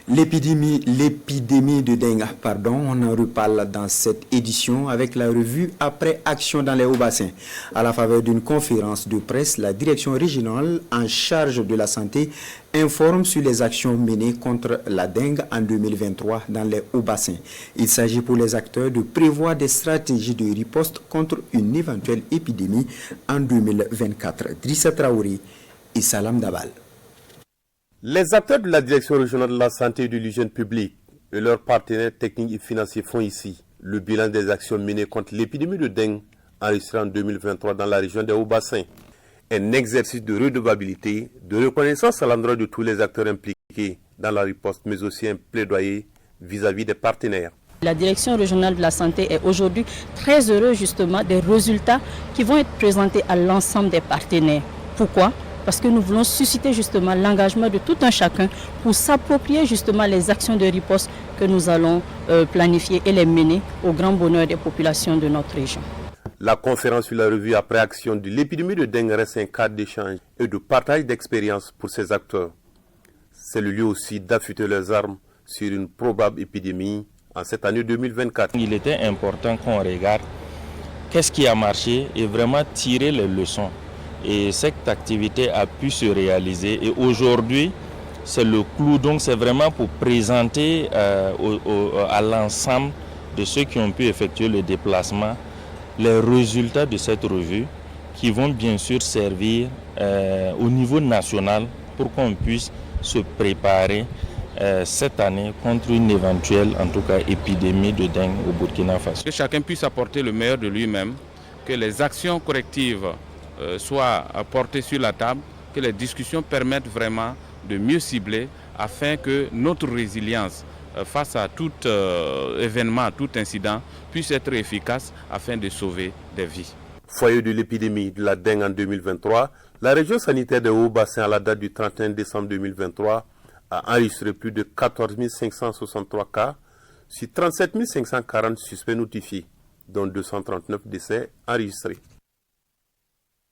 L'épidémie de dengue, on en reparle dans cette édition avec la revue Après Action dans les Hauts-Bassins. À la faveur d'une conférence de presse, la direction régionale en charge de la santé informe sur les actions menées contre la dengue en 2023 dans les Hauts-Bassins. Il s'agit pour les acteurs de prévoir des stratégies de riposte contre une éventuelle épidémie en 2024. Drissa Traoré et Salam Dabal. Les acteurs de la Direction régionale de la santé et de l'hygiène publique et leurs partenaires techniques et financiers font ici le bilan des actions menées contre l'épidémie de dengue enregistrée en 2023 dans la région des Hauts-Bassins. Un exercice de redevabilité, de reconnaissance à l'endroit de tous les acteurs impliqués dans la riposte, mais aussi un plaidoyer vis-à-vis des partenaires. La Direction régionale de la santé est aujourd'hui très heureuse justement des résultats qui vont être présentés à l'ensemble des partenaires. Pourquoi ? Parce que nous voulons susciter justement l'engagement de tout un chacun pour s'approprier justement les actions de riposte que nous allons planifier et les mener au grand bonheur des populations de notre région. La conférence sur la revue après action de l'épidémie de dengue reste un cadre d'échange et de partage d'expériences pour ces acteurs. C'est le lieu aussi d'affûter leurs armes sur une probable épidémie en cette année 2024. Il était important qu'on regarde qu'est-ce qui a marché et vraiment tirer les leçons. Et cette activité a pu se réaliser. Et aujourd'hui, c'est le clou. Donc c'est vraiment pour présenter à l'ensemble de ceux qui ont pu effectuer le déplacement les résultats de cette revue qui vont bien sûr servir au niveau national pour qu'on puisse se préparer cette année contre une éventuelle, en tout cas, épidémie de dengue au Burkina Faso. Que chacun puisse apporter le meilleur de lui-même, que les actions correctives soient portées sur la table, que les discussions permettent vraiment de mieux cibler afin que notre résilience face à tout événement, tout incident puisse être efficace afin de sauver des vies. Foyer de l'épidémie de la dengue en 2023, la région sanitaire de Hauts-Bassins à la date du 31 décembre 2023 a enregistré plus de 14 563 cas sur 37 540 suspects notifiés, dont 239 décès enregistrés.